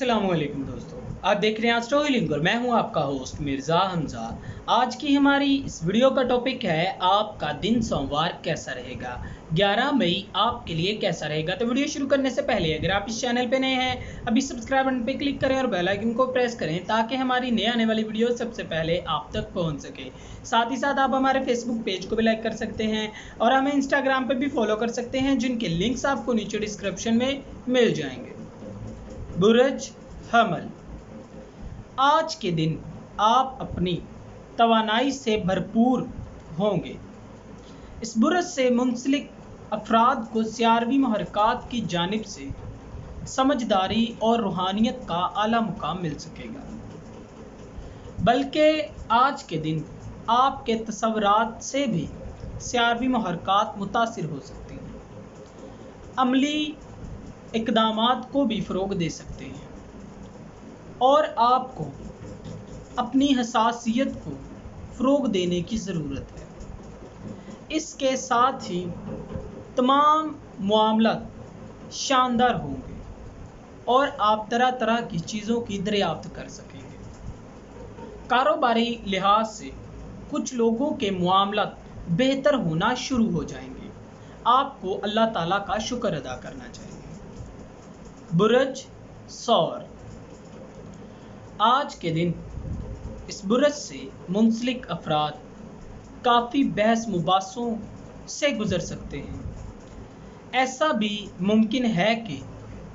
अस्सलाम वालेकुम दोस्तों, आप देख रहे हैं एस्ट्रो हीलिंग और मैं हूं आपका होस्ट मिर्ज़ा हमजा। आज की हमारी इस वीडियो का टॉपिक है आपका दिन सोमवार कैसा रहेगा। 11 मई आपके लिए कैसा रहेगा। तो वीडियो शुरू करने से पहले अगर आप इस चैनल पे नए हैं अभी सब्सक्राइब बटन पे क्लिक करें और बेल आइकन को प्रेस करें ताकि हमारी नए आने वाली वीडियो सबसे पहले आप तक पहुँच सके। साथ ही साथ आप हमारे फेसबुक पेज को भी लाइक कर सकते हैं और हमें इंस्टाग्राम पर भी फॉलो कर सकते हैं, जिनके लिंक्स आपको नीचे डिस्क्रिप्शन में मिल जाएंगे। बुरज हमल, आज के दिन आप अपनी तवानाई से भरपूर होंगे। इस बुरज से मुंसलिक अफराद को सियारवी महरकात की जानिब से समझदारी और रूहानियत का आला मुकाम मिल सकेगा, बल्कि आज के दिन आपके तसव्वुरात से भी सियारवी महरकात मुतासिर हो सकती हैं, अमली इक़दामात को भी फ़रोग़ दे सकते हैं और आपको अपनी हसासियत को फ़रोग़ देने की ज़रूरत है। इसके साथ ही तमाम मामलात शानदार होंगे और आप तरह तरह की चीज़ों की दरियाफ्त कर सकेंगे। कारोबारी लिहाज से कुछ लोगों के मामलात बेहतर होना शुरू हो जाएंगे। आपको अल्लाह ताला का शुक्र अदा करना चाहिए। बुरज सौर, आज के दिन इस बुरज से मुंसलिक अफराद काफ़ी बहस मुबासों से गुज़र सकते हैं। ऐसा भी मुमकिन है कि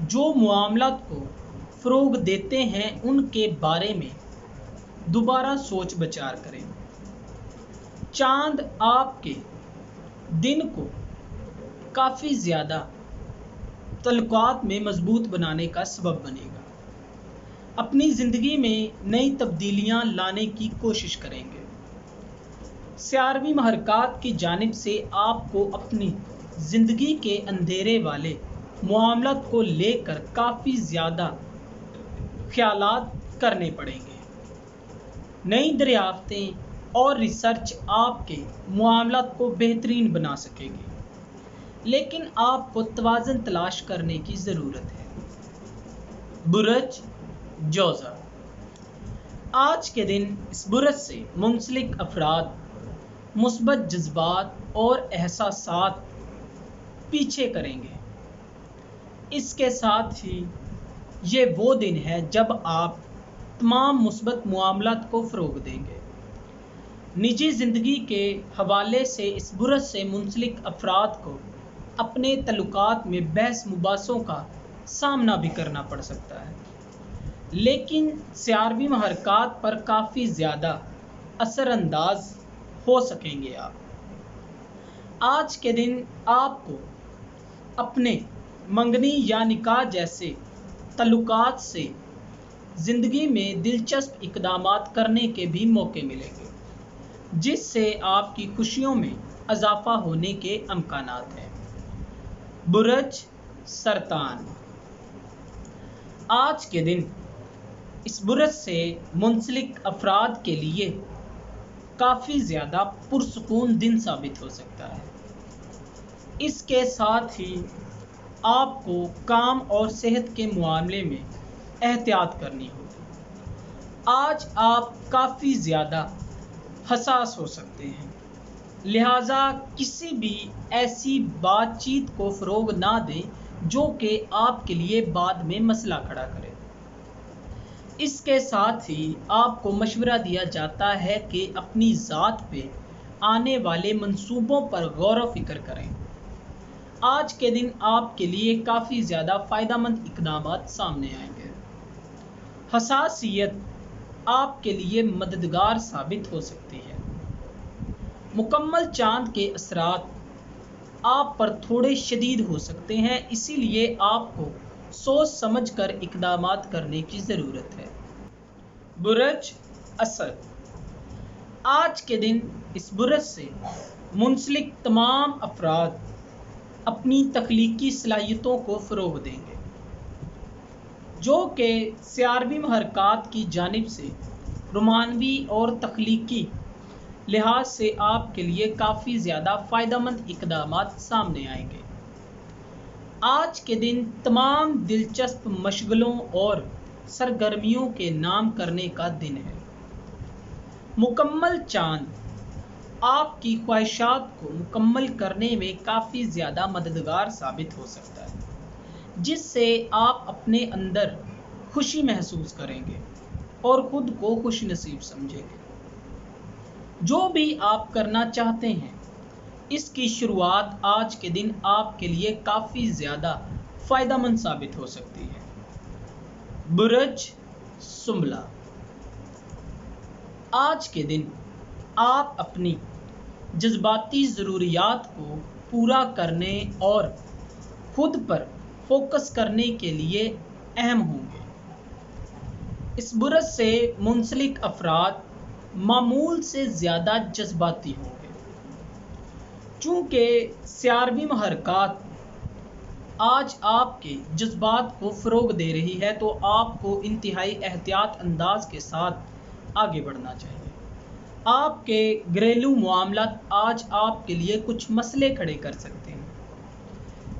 जो मामलात को फ़रोग़ देते हैं उनके बारे में दोबारा सोच विचार करें। चांद आपके दिन को काफ़ी ज़्यादा तल्लुकात में मजबूत बनाने का सबब बनेगा। अपनी ज़िंदगी में नई तब्दीलियां लाने की कोशिश करेंगे। सियारवी महरकात की जानिब से आपको अपनी ज़िंदगी के अंधेरे वाले मामलात को लेकर काफ़ी ज़्यादा ख्यालात करने पड़ेंगे। नई दरियाफ्तें और रिसर्च आपके मामलात को बेहतरीन बना सकेगी, लेकिन आपको तवाज़ुन तलाश करने की ज़रूरत है। बुरज जोज़ा, आज के दिन इस बुरज से मुंसलिक अफराद मुस्बत जज्बात और एहसासात पीछे करेंगे। इसके साथ ही ये वो दिन है जब आप तमाम मुस्बत मामलात को फ़रोग़ देंगे। निजी ज़िंदगी के हवाले से इस बुरज से मुंसलिक अफराद को अपने तल्लुकात में बहस मुबासों का सामना भी करना पड़ सकता है, लेकिन सियारवी महरकात पर काफ़ी ज़्यादा असरअंदाज हो सकेंगे आप। आज के दिन आपको अपने मंगनी या निकाह जैसे तल्लुकात से ज़िंदगी में दिलचस्प इक़दामात करने के भी मौके मिलेंगे, जिससे आपकी खुशियों में इजाफ़ा होने के इम्कानात हैं। बुरज सरतान, आज के दिन इस बुरज से मुंसलिक अफराद के लिए काफ़ी ज़्यादा पुरसुकून दिन साबित हो सकता है। इसके साथ ही आपको काम और सेहत के मामले में एहतियात करनी होगी। आज आप काफ़ी ज़्यादा हसास हो सकते हैं, लिहाजा किसी भी ऐसी बातचीत को फ़रोग़ ना दें जो कि आपके लिए बाद में मसला खड़ा करे। इसके साथ ही आपको मशवरा दिया जाता है कि अपनी ज़ात पे आने वाले मंसूबों पर गौर व फिक्र करें। आज के दिन आपके लिए काफ़ी ज़्यादा फ़ायदेमंद इक़दामात सामने आएंगे। हसासियत आपके लिए मददगार साबित हो सकती है। मुकम्मल चांद के असरात आप पर थोड़े शदीद हो सकते हैं, इसीलिए आपको सोच समझ कर इक़दामात करने की ज़रूरत है। बुरज असद, आज के दिन इस बुरज से मुंसलिक तमाम अफराद अपनी तख्लीकी सलाहियतों को फ़रोग़ देंगे, जो कि सियारवी महरकात की जानिब से रोमानवी और तख्लीकी लिहाज से आपके लिए काफ़ी ज़्यादा फ़ायदेमंद इक़दामात सामने आएंगे। आज के दिन तमाम दिलचस्प मशगलों और सरगर्मियों के नाम करने का दिन है। मुकम्मल चांद आपकी ख्वाहिशात को मुकम्मल करने में काफ़ी ज़्यादा मददगार साबित हो सकता है, जिससे आप अपने अंदर खुशी महसूस करेंगे और ख़ुद को खुश नसीब समझेंगे। जो भी आप करना चाहते हैं, इसकी शुरुआत आज के दिन आपके लिए काफ़ी ज़्यादा फ़ायदेमंद साबित हो सकती है। बुरज सुंबला, आज के दिन आप अपनी जज्बाती ज़रूरियात को पूरा करने और खुद पर फोकस करने के लिए अहम होंगे। इस बुरज से मुंसलिक अफराद मामूल से ज़्यादा जज्बाती होंगे। चूँकि स्यारवी महरकात आज आपके जज्बात को फ़रोग़ दे रही है, तो आपको इंतहाई एहतियात अंदाज के साथ आगे बढ़ना चाहिए। आपके घरेलू मामलात आज आपके लिए कुछ मसले खड़े कर सकते हैं,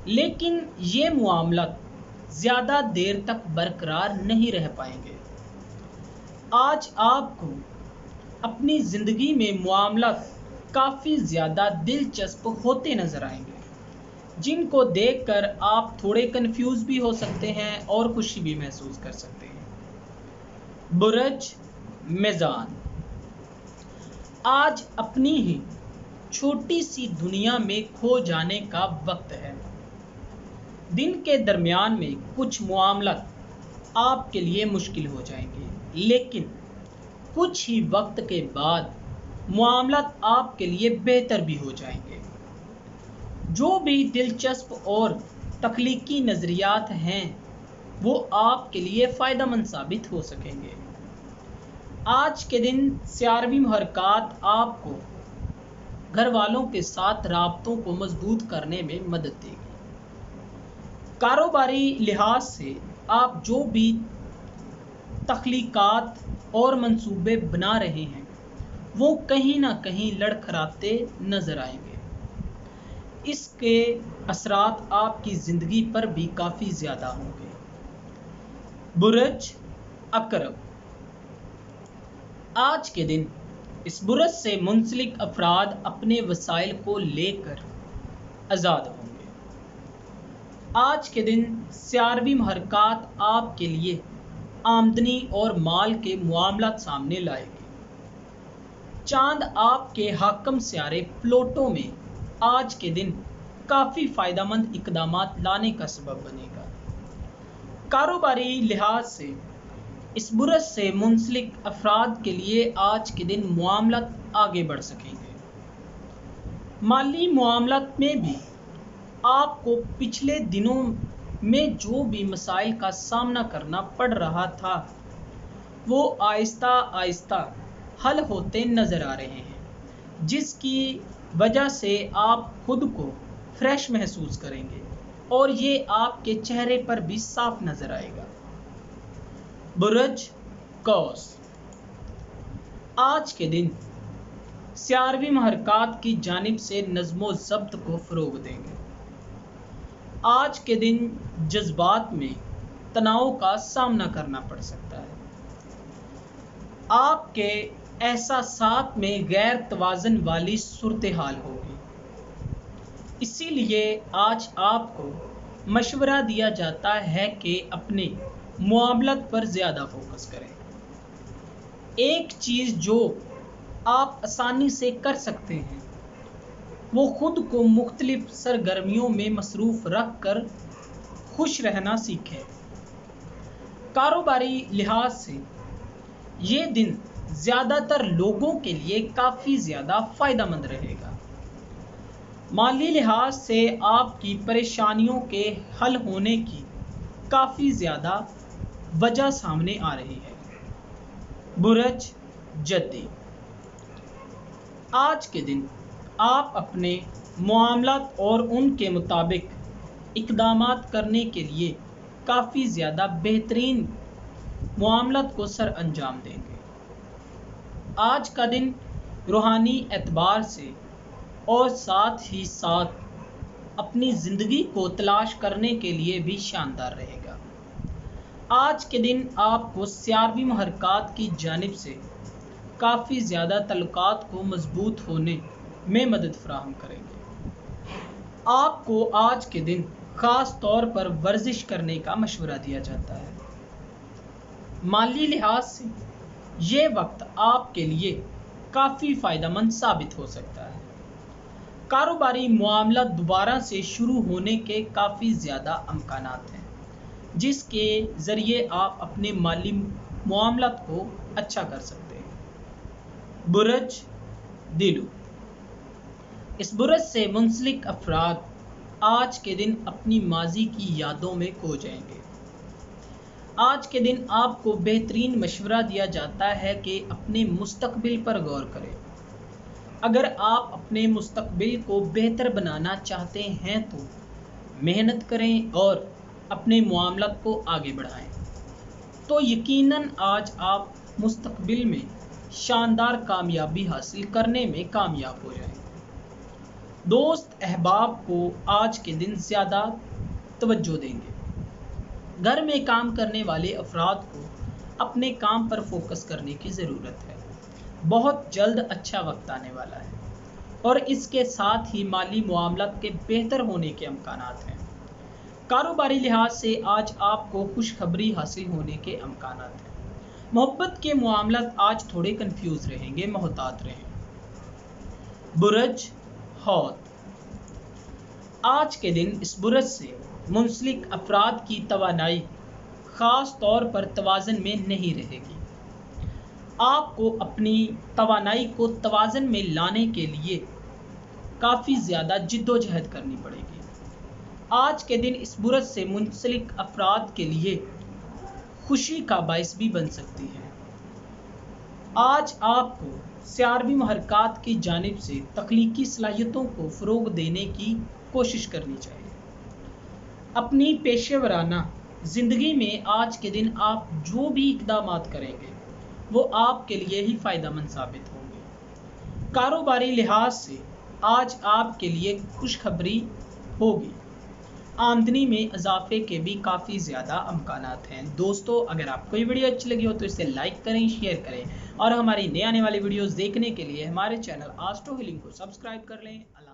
लेकिन ये मामलात ज़्यादा देर तक बरकरार नहीं रह पाएंगे। आज आपको अपनी ज़िंदगी में मामलात काफ़ी ज़्यादा दिलचस्प होते नज़र आएंगे, जिनको देखकर आप थोड़े कंफ्यूज भी हो सकते हैं और खुशी भी महसूस कर सकते हैं। बुरज मीज़ान, आज अपनी ही छोटी सी दुनिया में खो जाने का वक्त है। दिन के दरमियान में कुछ मामलात आपके लिए मुश्किल हो जाएंगे, लेकिन कुछ ही वक्त के बाद मामलात आपके लिए बेहतर भी हो जाएंगे। जो भी दिलचस्प और तख्लीकी नज़रियात हैं, वो आपके लिए फ़ायदेमंद साबित हो सकेंगे। आज के दिन स्यारवी महरकात आपको घर वालों के साथ राब्तों को मजबूत करने में मदद देगी। कारोबारी लिहाज से आप जो भी तख्लीकात और मंसूबे बना रहे हैं, वो कहीं ना कहीं लड़खड़ाते नज़र आएंगे। इसके असरात आपकी ज़िंदगी पर भी काफ़ी ज़्यादा होंगे। बुरज अकरब, आज के दिन इस बुरज से मुंसलिक अफराद अपने वसाइल को लेकर आज़ाद होंगे। आज के दिन स्यारवी महरकात आपके लिए आमदनी और माल के मामलात सामने लाएगी। चांद आपके हाकम स्यारे प्लोटो में आज के दिन काफ़ी फ़ायदेमंद इक़दामात लाने का सबब बनेगा। कारोबारी लिहाज से इस बुरज से मुंसलिक अफराद के लिए आज के दिन मामलात आगे बढ़ सकेंगे। माली मामलात में भी आपको पिछले दिनों में जो भी मसाइल का सामना करना पड़ रहा था, वो आहिस्ता आहिस्ता हल होते नज़र आ रहे हैं, जिसकी वजह से आप खुद को फ्रेश महसूस करेंगे और ये आपके चेहरे पर भी साफ नज़र आएगा। बुरज कौस, आज के दिन स्यारवी महरकात की जानिब से नज़्मो ज़ब्त को फ़रोग़ देंगे। आज के दिन जज्बात में तनाव का सामना करना पड़ सकता है। आपके एहसासात में गैर तवाज़न वाली सूरत हाल होगी, इसीलिए आज आपको मशवरा दिया जाता है कि अपने मामलात पर ज़्यादा फोकस करें। एक चीज़ जो आप आसानी से कर सकते हैं, वो खुद को मुख्तलिफ सरगर्मियों में मसरूफ़ रख कर खुश रहना सीखें। कारोबारी लिहाज से ये दिन ज़्यादातर लोगों के लिए काफ़ी ज़्यादा फ़ायदेमंद रहेगा। माली लिहाज से आपकी परेशानियों के हल होने की काफ़ी ज़्यादा वजह सामने आ रही है। बुरज जद्दी, आज के दिन आप अपने मामलात और उनके मुताबिक इक़दामात करने के लिए काफ़ी ज़्यादा बेहतरीन मामलात को सर अंजाम देंगे। आज का दिन रूहानी एतबार से और साथ ही साथ अपनी ज़िंदगी को तलाश करने के लिए भी शानदार रहेगा। آج کے دن آپ کو سیاروی محرکات کی جانب سے کافی زیادہ تعلقات کو مضبوط ہونے میں مدد فراہم کریں گے۔ آپ کو آج کے دن خاص طور پر ورزش کرنے کا مشورہ دیا جاتا ہے۔ مالی لحاظ سے یہ وقت آپ کے لیے کافی فائدہ مند ثابت ہو سکتا ہے۔ کاروباری معاملات دوبارہ سے شروع ہونے کے کافی زیادہ امکانات ہیں، جس کے ذریعے آپ اپنے مالی معاملات کو اچھا کر سکتے ہیں۔ برج دلو، اس برج سے منسلک افراد آج کے دن اپنی ماضی کی یادوں میں کھو جائیں گے۔ آج کے دن آپ کو بہترین مشورہ دیا جاتا ہے کہ اپنے مستقبل پر غور کریں۔ اگر آپ اپنے مستقبل کو بہتر بنانا چاہتے ہیں تو محنت کریں اور اپنے معاملات کو آگے بڑھائیں، تو یقیناً آج آپ مستقبل میں شاندار کامیابی حاصل کرنے میں کامیاب ہو جائیں گے۔ دوست احباب کو آج کے دن زیادہ توجہ دیں گے۔ گھر میں کام کرنے والے افراد کو اپنے کام پر فوکس کرنے کی ضرورت ہے۔ بہت جلد اچھا وقت آنے والا ہے اور اس کے ساتھ ہی مالی معاملات کے بہتر ہونے کے امکانات ہیں۔ کاروباری لحاظ سے آج آپ کو خوشخبری حاصل ہونے کے امکانات ہیں۔ محبت کے معاملات آج تھوڑے کنفیوز رہیں گے، محتاط رہیں۔ برج حوت، آج کے دن اس برج سے منسلک افراد کی توانائی خاص طور پر توازن میں نہیں رہے گی۔ آپ کو اپنی توانائی کو توازن میں لانے کے لیے کافی زیادہ جدوجہد کرنی پڑے گی۔ آج کے دن اس برج سے منسلک افراد کے لیے خوشی کا باعث بھی بن سکتی ہے۔ آج آپ کو سیاروی محرکات کی جانب سے تخلیقی صلاحیتوں کو فروغ دینے کی کوشش کرنی چاہیے۔ اپنی پیشہ ورانہ زندگی میں آج کے دن آپ جو بھی اقدامات کریں گے وہ آپ کے لیے ہی فائدہ مند ثابت ہوں گے۔ کاروباری لحاظ سے آج آپ کے لیے خوشخبری ہوگی۔ آمدنی میں اضافے کے بھی کافی زیادہ امکانات ہیں۔ دوستو، اگر آپ کو یہ ویڈیو اچھی لگی ہو تو اسے لائک کریں، شیئر کریں اور ہماری نئے آنے والی ویڈیوز دیکھنے کے لیے ہمارے چینل آسٹرو ہیلنگ کو سبسکرائب کر لیں۔ اللہ